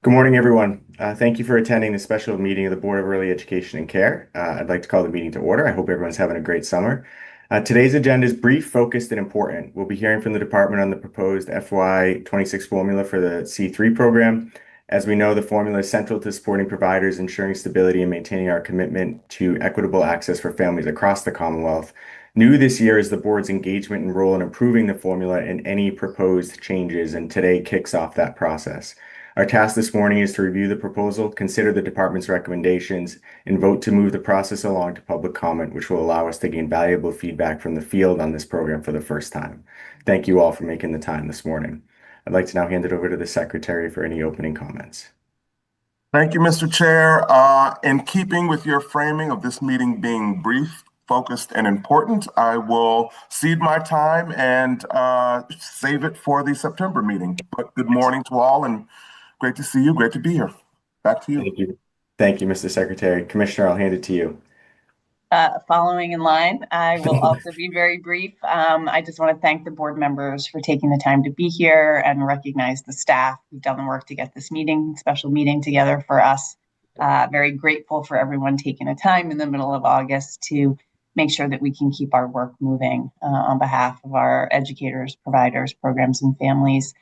Good morning, everyone. Thank you for attending the special meeting of the Board of Early Education and Care. I'd like to call the meeting to order. I hope everyone's having a great summer. Today's agenda is brief, focused, and important. We'll be hearing from the department on the proposed FY26 formula for the C3 program. As we know, the formula is central to supporting providers, ensuring stability, and maintaining our commitment to equitable access for families across the Commonwealth. New this year is the board's engagement and role in improving the formula and any proposed changes, and today kicks off that process. Our task this morning is to review the proposal, consider the department's recommendations, and vote to move the process along to public comment, which will allow us to gain valuable feedback from the field on this program for the first time. Thank you all for making the time this morning. I'd like to now hand it over to the secretary for any opening comments. Thank you, Mr. Chair. In keeping with your framing of this meeting being brief, focused, and important, I will cede my time and save it for the September meeting. But good morning to all, and great to see you. Great to be here. Back to you. Thank you. Thank you, Mr. Secretary. Commissioner, I'll hand it to you. Following in line, I will also be very brief. I just want to thank the board members for taking the time to be here and recognize the staff who've done the work to get this special meeting together for us. Very grateful for everyone taking the time in the middle of August to make sure that we can keep our work moving on behalf of our educators, providers, programs, and families.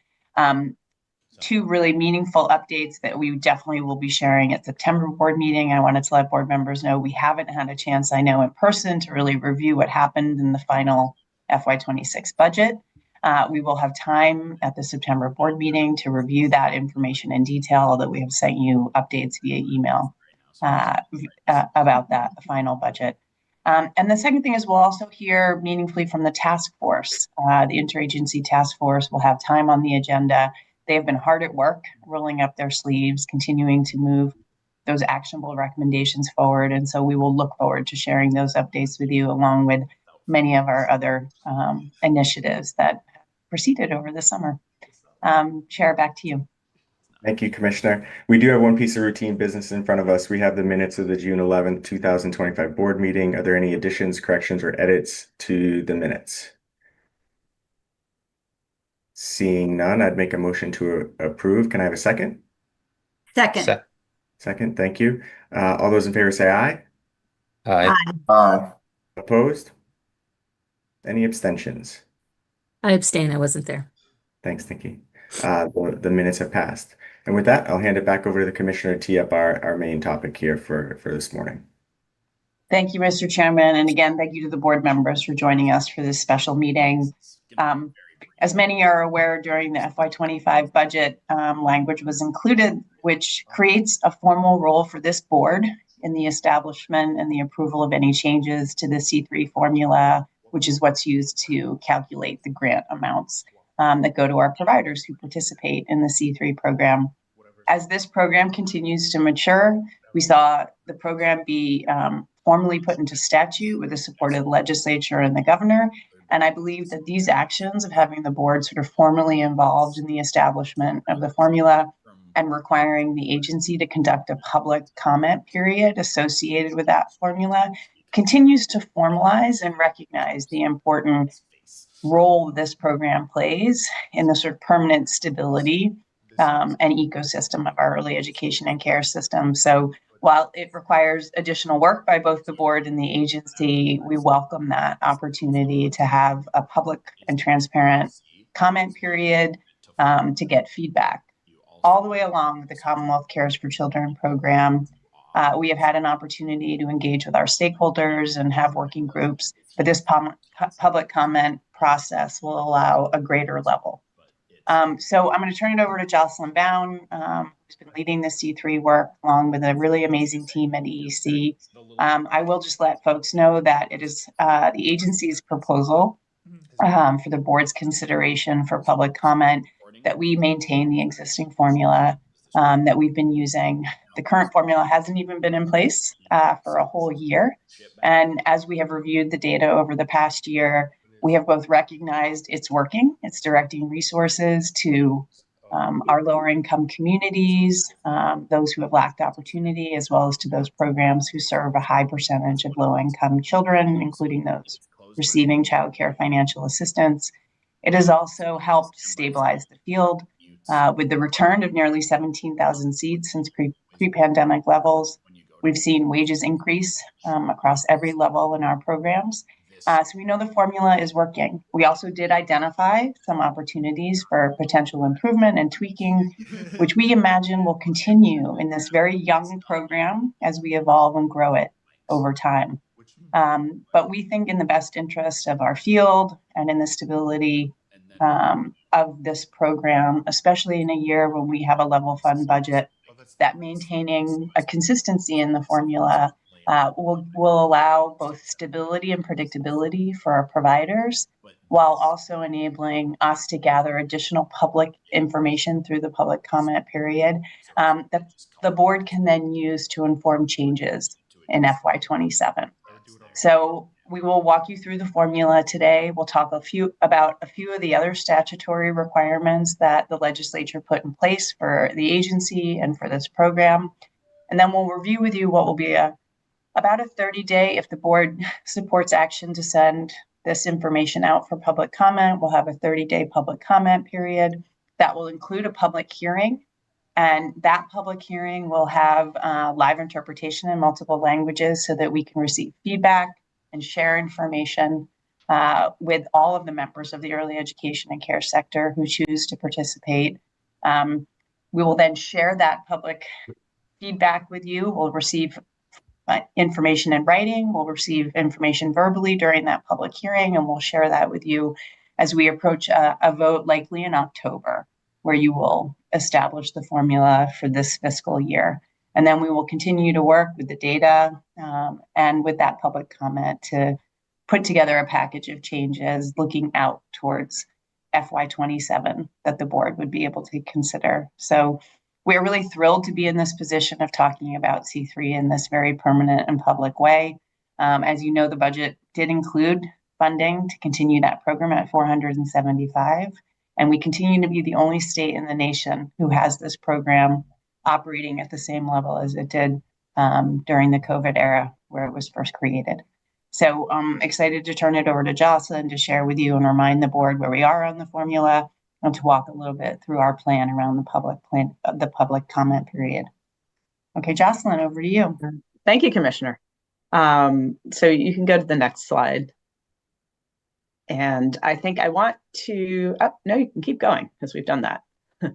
Two really meaningful updates that we definitely will be sharing at September board meeting. I wanted to let board members know we haven't had a chance, I know, in person to really review what happened in the final FY26 budget. We will have time at the September board meeting to review that information in detail, although we have sent you updates via email about that, the final budget. And the second thing is we'll also hear meaningfully from the task force. The interagency task force will have time on the agenda. They have been hard at work, rolling up their sleeves, continuing to move those actionable recommendations forward. And so we will look forward to sharing those updates with you, along with many of our other initiatives that proceeded over the summer. Chair, back to you. Thank you, Commissioner. We do have one piece of routine business in front of us. We have the minutes of the June 11th, 2025 board meeting. Are there any additions, corrections, or edits to the minutes? Seeing none, I'd make a motion to approve. Can I have a second? Second. Second, thank you. All those in favor say aye. Aye. Aye. Opposed? Any abstentions? I abstain. I wasn't there. Thanks, Nikki. The minutes have passed. And with that, I'll hand it back over to the Commissioner to tee up our main topic here for this morning. Thank you, Mr. Chairman. And again, thank you to the board members for joining us for this special meeting. As many are aware, during the FY25 budget, language was included, which creates a formal role for this board in the establishment and the approval of any changes to the C3 formula, which is what's used to calculate the grant amounts that go to our providers who participate in the C3 program. As this program continues to mature, we saw the program be formally put into statute with the support of the legislature and the governor. And I believe that these actions of having the board sort of formally involved in the establishment of the formula and requiring the agency to conduct a public comment period associated with that formula continues to formalize and recognize the important role this program plays in the sort of permanent stability and ecosystem of our early education and care system. So while it requires additional work by both the board and the agency, we welcome that opportunity to have a public and transparent comment period to get feedback. All the way along with the Commonwealth Cares for Children program, we have had an opportunity to engage with our stakeholders and have working groups, but this public comment process will allow a greater level. So I'm going to turn it over to Jocelyn Bown, who's been leading the C3 work along with a really amazing team at EEC. I will just let folks know that it is the agency's proposal for the board's consideration for public comment that we maintain the existing formula that we've been using. The current formula hasn't even been in place for a whole year. And as we have reviewed the data over the past year, we have both recognized it's working, it's directing resources to our lower income communities, those who have lacked opportunity, as well as to those programs who serve a high percentage of low income children, including those receiving child care financial assistance. It has also helped stabilize the field with the return of nearly 17,000 seats since pre-pandemic levels. We've seen wages increase across every level in our programs. So we know the formula is working. We also did identify some opportunities for potential improvement and tweaking, which we imagine will continue in this very young program as we evolve and grow it over time. But we think in the best interest of our field and in the stability of this program, especially in a year when we have a level fund budget, that maintaining a consistency in the formula will allow both stability and predictability for our providers, while also enabling us to gather additional public information through the public comment period that the board can then use to inform changes in FY27. So we will walk you through the formula today. We'll talk about a few of the other statutory requirements that the legislature put in place for the agency and for this program. And then we'll review with you what will be about a 30-day, if the board supports action to send this information out for public comment, we'll have a 30-day public comment period that will include a public hearing. And that public hearing will have live interpretation in multiple languages so that we can receive feedback and share information with all of the members of the early education and care sector who choose to participate. We will then share that public feedback with you. We'll receive information in writing, we'll receive information verbally during that public hearing, and we'll share that with you as we approach a vote likely in October, where you will establish the formula for this fiscal year. And then we will continue to work with the data and with that public comment to put together a package of changes looking out towards FY27 that the board would be able to consider. So we're really thrilled to be in this position of talking about C3 in this very permanent and public way. As you know, the budget did include funding to continue that program at $475. And we continue to be the only state in the nation who has this program operating at the same level as it did during the COVID era where it was first created. So I'm excited to turn it over to Jocelyn to share with you and remind the board where we are on the formula and to walk a little bit through our plan around the public comment period. Okay, Jocelyn, over to you. Thank you, Commissioner. So you can go to the next slide. And I think I want to, no, you can keep going because we've done that.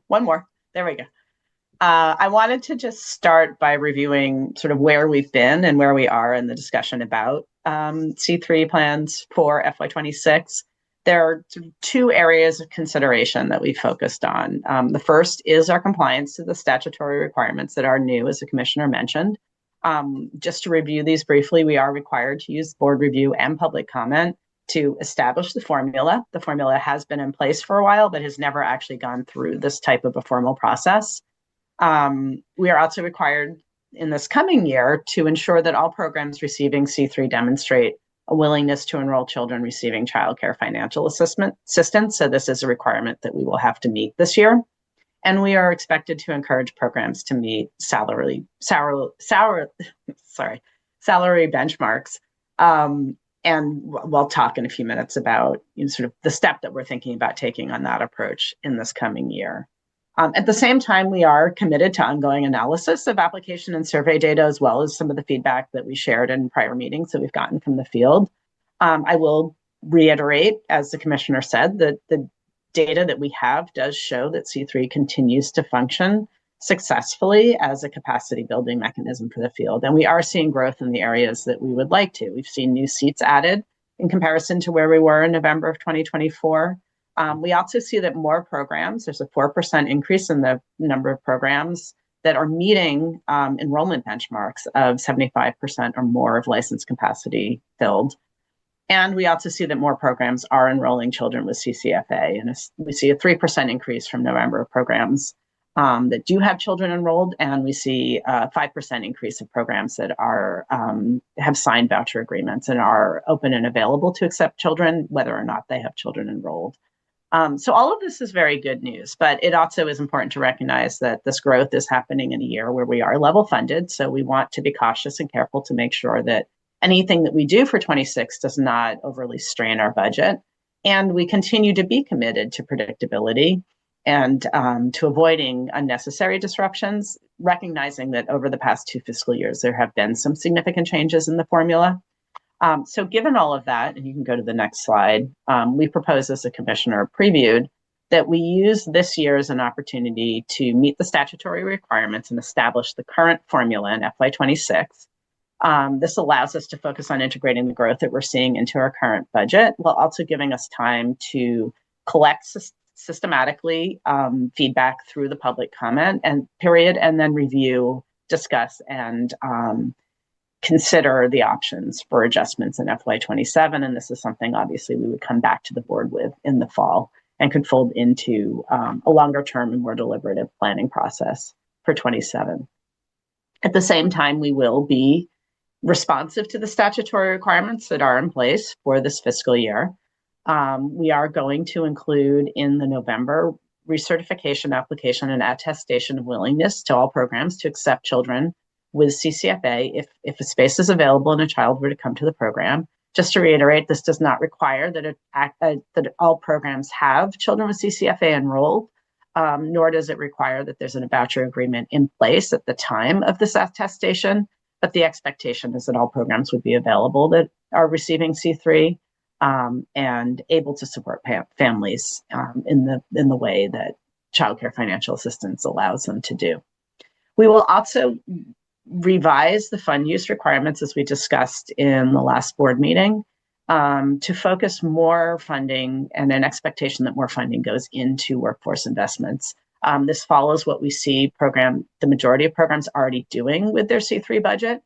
One more, there we go. I wanted to just start by reviewing sort of where we've been and where we are in the discussion about C3 plans for FY26. There are two areas of consideration that we focused on. The first is our compliance to the statutory requirements that are new, as the Commissioner mentioned. Just to review these briefly, we are required to use board review and public comment to establish the formula. The formula has been in place for a while, but has never actually gone through this type of a formal process. We are also required in this coming year to ensure that all programs receiving C3 demonstrate a willingness to enroll children receiving childcare financial assistance. So this is a requirement that we will have to meet this year. And we are expected to encourage programs to meet salary benchmarks. And we'll talk in a few minutes about sort of the step that we're thinking about taking on that approach in this coming year. At the same time, we are committed to ongoing analysis of application and survey data, as well as some of the feedback that we shared in prior meetings that we've gotten from the field. I will reiterate, as the Commissioner said, that the data that we have does show that C3 continues to function successfully as a capacity building mechanism for the field. And we are seeing growth in the areas that we would like to. We've seen new seats added in comparison to where we were in November of 2024. We also see that more programs, there's a 4% increase in the number of programs that are meeting enrollment benchmarks of 75% or more of licensed capacity filled. And we also see that more programs are enrolling children with CCFA. And we see a 3% increase from November of programs that do have children enrolled. And we see a 5% increase of programs that are have signed voucher agreements and are open and available to accept children, whether or not they have children enrolled. So all of this is very good news, but it also is important to recognize that this growth is happening in a year where we are level funded. So we want to be cautious and careful to make sure that anything that we do for 26 does not overly strain our budget. And we continue to be committed to predictability. and to avoiding unnecessary disruptions, recognizing that over the past 2 fiscal years, there have been some significant changes in the formula. So given all of that, and you can go to the next slide, we propose as a commissioner previewed that we use this year as an opportunity to meet the statutory requirements and establish the current formula in FY26. This allows us to focus on integrating the growth that we're seeing into our current budget, while also giving us time to collect systematically feedback through the public comment and period, and then review, discuss, and consider the options for adjustments in FY27. And this is something obviously we would come back to the board with in the fall and could fold into a longer term and more deliberative planning process for 27. At the same time, we will be responsive to the statutory requirements that are in place for this fiscal year. We are going to include in the November recertification application and attestation of willingness to all programs to accept children with CCFA if a space is available and a child were to come to the program. Just to reiterate, this does not require that all programs have children with CCFA enrolled, nor does it require that there's a voucher agreement in place at the time of this attestation, but the expectation is that all programs would be available that are receiving C3 and able to support families in the way that Child Care Financial Assistance allows them to do. We will also revise the fund use requirements, as we discussed in the last board meeting, to focus more funding and an expectation that more funding goes into workforce investments. This follows what we see the majority of programs already doing with their C3 budget.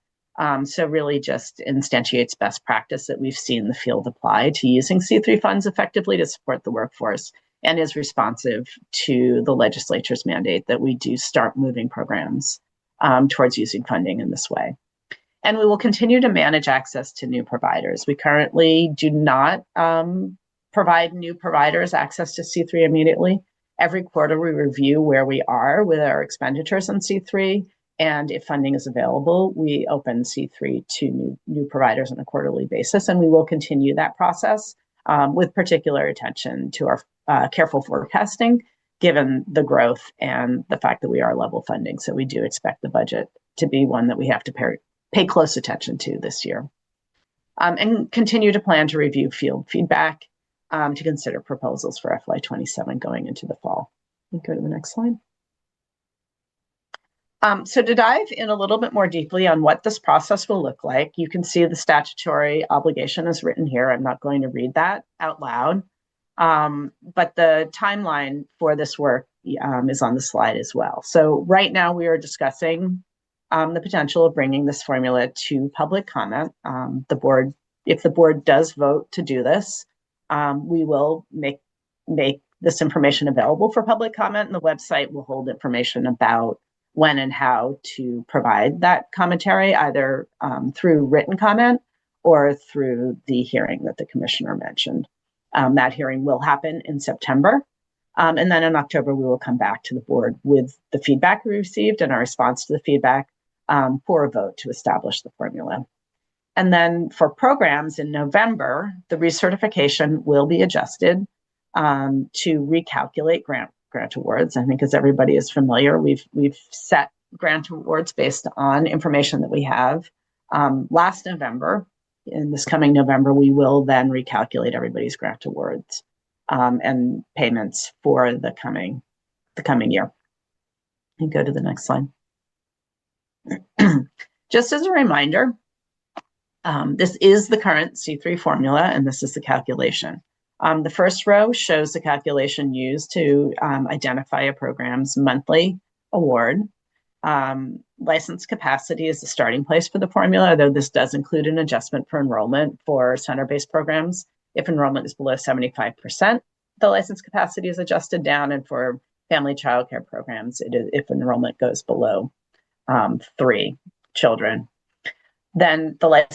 So really just instantiates best practice that we've seen the field apply to using C3 funds effectively to support the workforce, and is responsive to the legislature's mandate that we do start moving programs towards using funding in this way. And we will continue to manage access to new providers. We currently do not provide new providers access to C3 immediately. Every quarter we review where we are with our expenditures on C3, and if funding is available, we open C3 to new providers on a quarterly basis, and we will continue that process with particular attention to our careful forecasting, given the growth and the fact that we are level funding. So we do expect the budget to be one that we have to pay close attention to this year. And continue to plan to review field feedback to consider proposals for FY27 going into the fall. We go to the next slide. So to dive in a little bit more deeply on what this process will look like, you can see the statutory obligation is written here. I'm not going to read that out loud. But the timeline for this work is on the slide as well. So right now we are discussing the potential of bringing this formula to public comment. If the board does vote to do this, we will make this information available for public comment, and the website will hold information about when and how to provide that commentary, either through written comment or through the hearing that the commissioner mentioned. That hearing will happen in September. And then in October, we will come back to the board with the feedback we received and our response to the feedback for a vote to establish the formula. And then for programs in November, the recertification will be adjusted to recalculate grant awards. I think as everybody is familiar, we've set grant awards based on information that we have. Last November, in this coming November, we will then recalculate everybody's grant awards and payments for the coming year. You go to the next slide. Just as a reminder, this is the current C3 formula, and this is the calculation. The first row shows the calculation used to identify a program's monthly award. License capacity is the starting place for the formula, though this does include an adjustment for enrollment for center-based programs. If enrollment is below 75%, the license capacity is adjusted down, and for family childcare programs, if enrollment goes below 3 children. Then the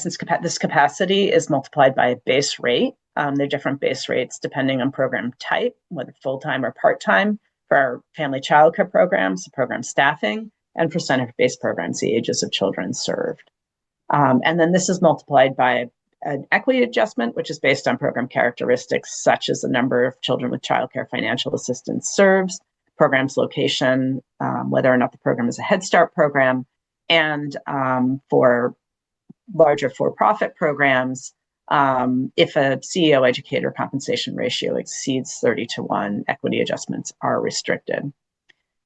this capacity is multiplied by a base rate. There are different base rates depending on program type, whether full-time or part-time. For our family childcare programs, the program staffing, and for center-based programs, the ages of children served. And then this is multiplied by an equity adjustment, which is based on program characteristics, such as the number of children with childcare financial assistance served, program's location, whether or not the program is a Head Start program, and for larger for-profit programs, if a CEO educator compensation ratio exceeds 30:1, equity adjustments are restricted.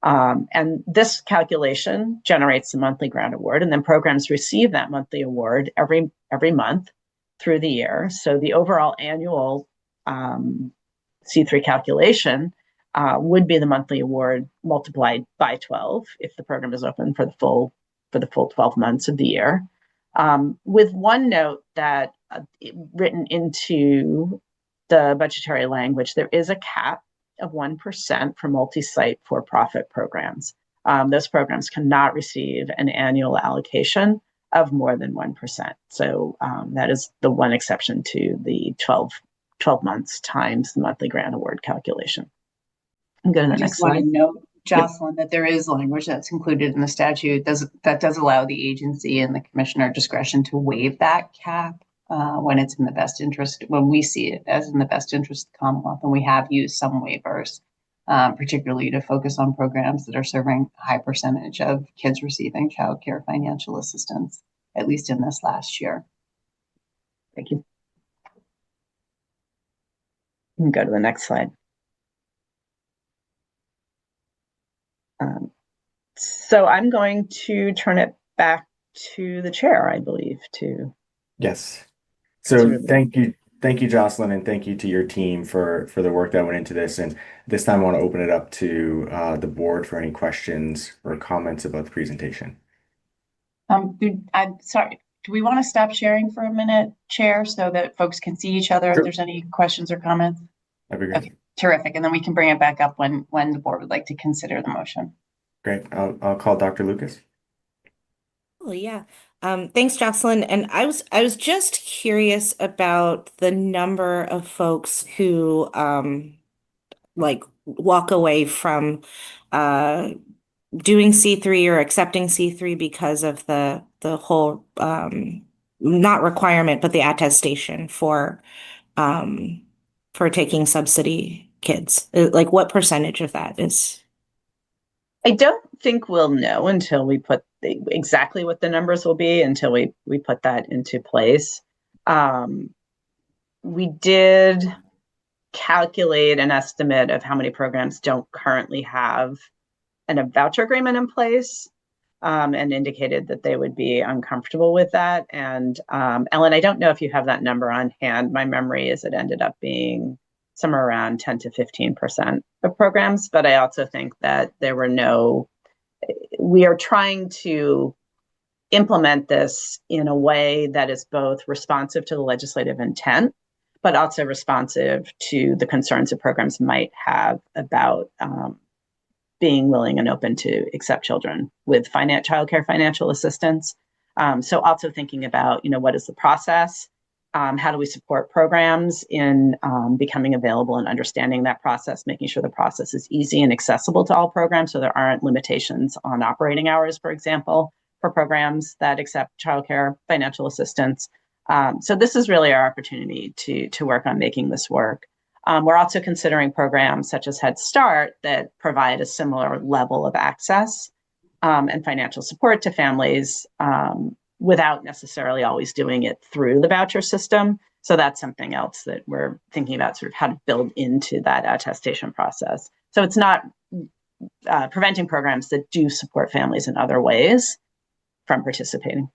And this calculation generates the monthly grant award, and then programs receive that monthly award every month through the year. So the overall annual C3 calculation would be the monthly award multiplied by 12 if the program is open for the full 12 months of the year. With one note that written into the budgetary language, there is a cap of 1% for multi-site for-profit programs. Those programs cannot receive an annual allocation of more than 1%. So that is the one exception to the 12 months times the monthly grant award calculation. I'm going to the next slide. Note, Jocelyn, that there is language that's included in the statute that does allow the agency and the commissioner discretion to waive that cap when it's in the best interest, when we see it as in the best interest of the Commonwealth. And we have used some waivers, particularly to focus on programs that are serving a high percentage of kids receiving child care financial assistance, at least in this last year. Thank you. You can go to the next slide. So I'm going to turn it back to the chair, I believe, to. Yes. So thank you, Jocelyn, and thank you to your team for the work that went into this. And this time I want to open it up to the board for any questions or comments about the presentation. I'm sorry. Do we want to stop sharing for a minute, Chair, so that folks can see each other? Sure. If there's any questions or comments? That'd be great. Okay, terrific. And then we can bring it back up when the board would like to consider the motion. Great. I'll call Dr. Lucas. Oh, yeah. Thanks, Jocelyn. And I was just curious about the number of folks who like walk away from doing C3 or accepting C3 because of the whole not requirement, but the attestation for taking subsidy kids. Like, what percentage of that is? I don't think we'll know until we put exactly what the numbers will be, until we put that into place. We did calculate an estimate of how many programs don't currently have a voucher agreement in place, and indicated that they would be uncomfortable with that. And Ellen, I don't know if you have that number on hand. My memory is it ended up being somewhere around 10 to 15% of programs, but I also think that we are trying to implement this in a way that is both responsive to the legislative intent, but also responsive to the concerns that programs might have about being willing and open to accept children with child care financial assistance. So also thinking about, what is the process? How do we support programs in becoming available and understanding that process, making sure the process is easy and accessible to all programs so there aren't limitations on operating hours, for example, for programs that accept childcare financial assistance. So this is really our opportunity to work on making this work. We're also considering programs such as Head Start that provide a similar level of access and financial support to families without necessarily always doing it through the voucher system. So that's something else that we're thinking about, sort of how to build into that attestation process. So it's not preventing programs that do support families in other ways from participating.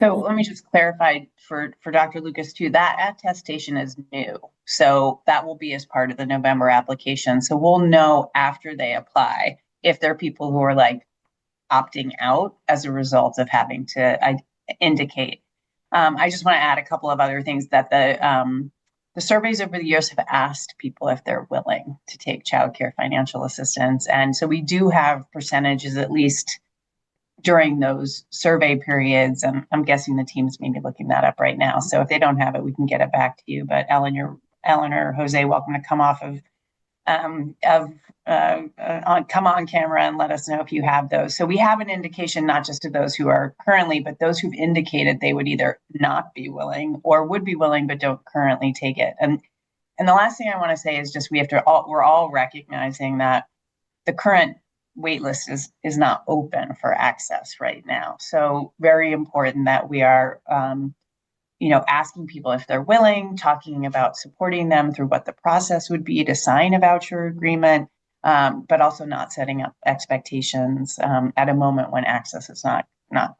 So let me just clarify for Dr. Lucas too, that attestation is new. So that will be as part of the November application. So we'll know after they apply if there are people who are like opting out as a result of having to indicate. I just want to add a couple of other things that the surveys over the years have asked people if they're willing to take childcare financial assistance. And so we do have percentages, at least during those survey periods. And I'm guessing the team's maybe looking that up right now. So if they don't have it, we can get it back to you. But Ellen or Jose, welcome to come off come on camera and let us know if you have those. So we have an indication, not just of those who are currently, but those who've indicated they would either not be willing or would be willing, but don't currently take it. And the last thing I want to say is just we're all recognizing that the current wait list is not open for access right now. So very important that we are, asking people if they're willing, talking about supporting them through what the process would be to sign a voucher agreement, but also not setting up expectations at a moment when access is not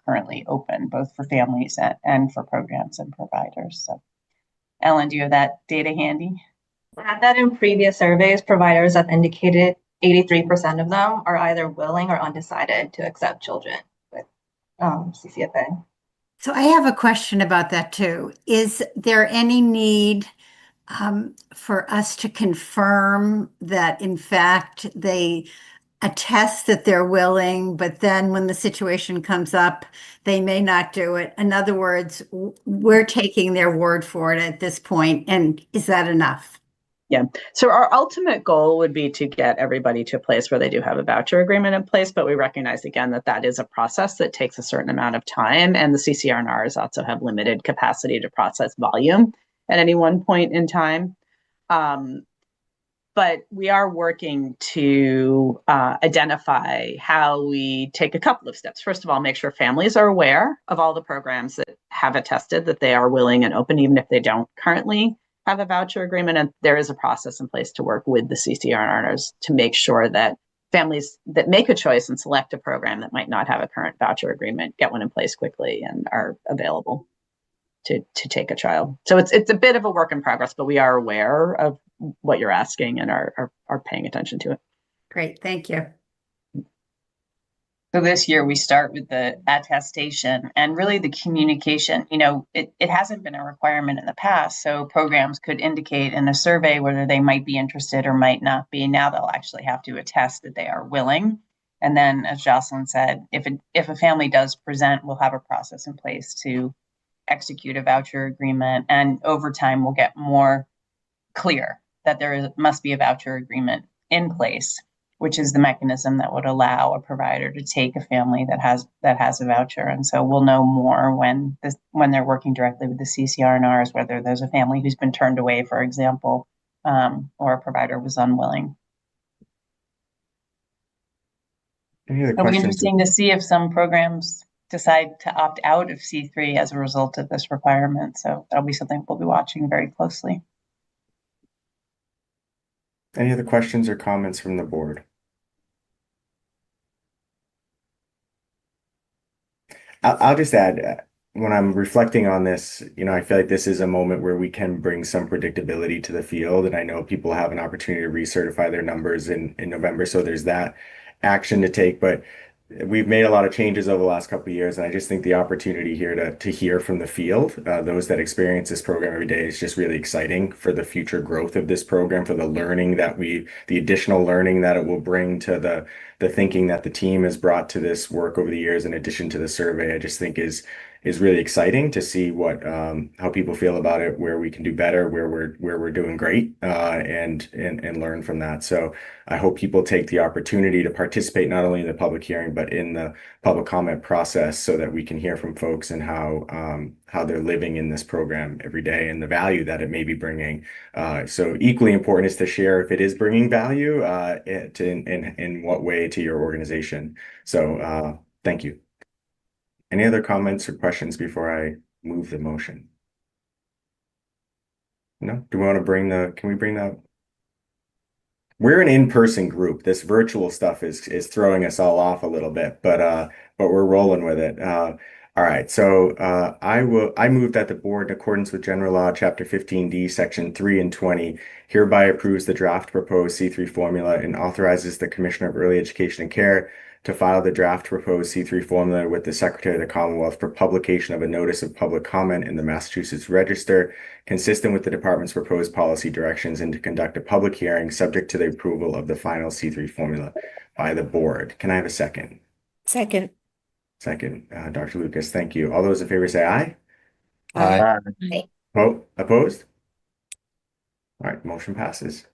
currently open, both for families and for programs and providers. So, Ellen, do you have that data handy? Add that in previous surveys, providers have indicated 83% of them are either willing or undecided to accept children with CCFA. So I have a question about that too. Is there any need for us to confirm that in fact they attest that they're willing, but then when the situation comes up, they may not do it? In other words, we're taking their word for it at this point, and is that enough? Yeah. So our ultimate goal would be to get everybody to a place where they do have a voucher agreement in place, but we recognize again that that is a process that takes a certain amount of time, and the CCR&Rs also have limited capacity to process volume at any one point in time. But we are working to identify how we take a couple of steps. First of all, make sure families are aware of all the programs that have attested that they are willing and open, even if they don't currently have a voucher agreement. And there is a process in place to work with the CCR&Rs to make sure that families that make a choice and select a program that might not have a current voucher agreement get one in place quickly and are available to take a child. So it's a bit of a work in progress, but we are aware of what you're asking and are paying attention to it. Great, thank you. So this year we start with the attestation and really the communication. It hasn't been a requirement in the past, so programs could indicate in a survey whether they might be interested or might not be. Now they'll actually have to attest that they are willing. And then, as Jocelyn said, if a family does present, we'll have a process in place to execute a voucher agreement. And over time, we'll get more clear that there must be a voucher agreement in place, which is the mechanism that would allow a provider to take a family that has a voucher. And so we'll know more when they're working directly with the CCR&Rs, whether there's a family who's been turned away, for example, or a provider was unwilling. Any other It'll be questions? interesting to see if some programs decide to opt out of C3 as a result of this requirement. So that'll be something we'll be watching very closely. Any other questions or comments from the board? I'll just add, when I'm reflecting on this, I feel like this is a moment where we can bring some predictability to the field. And I know people have an opportunity to recertify their numbers in November. So there's that action to take. But we've made a lot of changes over the last couple of years, and I just think the opportunity here to hear from the field, those that experience this program every day, is just really exciting for the future growth of this program, for the learning the additional learning that it will bring to the thinking that the team has brought to this work over the years, in addition to the survey. I just think is really exciting to see what how people feel about it, where we can do better, where we're doing great, and learn from that. So I hope people take the opportunity to participate not only in the public hearing but in the public comment process, so that we can hear from folks and how they're living in this program every day and the value that it may be bringing. So equally important is to share if it is bringing value, in what way to your organization. So thank you. Any other comments or questions before I move the motion? No? Do we want to can we bring that? We're an in-person group. This virtual stuff is throwing us all off a little bit, but we're rolling with it. All right. So I move that the board, in accordance with General Law, Chapter 15D, Section 3 and 20, hereby approves the draft proposed C3 formula and authorizes the Commissioner of Early Education and Care to file the draft proposed C3 formula with the Secretary of the Commonwealth for publication of a notice of public comment in the Massachusetts Register, consistent with the department's proposed policy directions, and to conduct a public hearing subject to the approval of the final C3 formula by the board. Can I have a second? Second. Second, Dr. Lucas, thank you. All those in favor say aye. Aye. Opposed? All right, motion passes.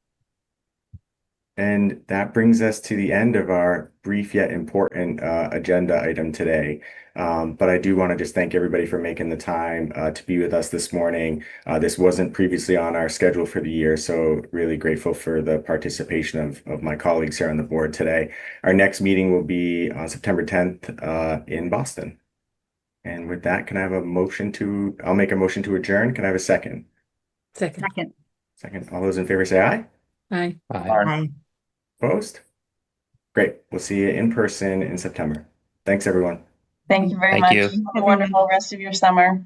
And that brings us to the end of our brief yet important agenda item today. But I do want to just thank everybody for making the time to be with us this morning. This wasn't previously on our schedule for the year, so really grateful for the participation of my colleagues here on the board today. Our next meeting will be on September 10th in Boston. And with that, can I have a motion to, I'll make a motion to adjourn. Can I have a second? Second. Second. All those in favor say aye. Aye. Opposed? Great. We'll see you in person in September. Thanks, everyone. Thank you very Thank much. you. Have a wonderful rest of your summer.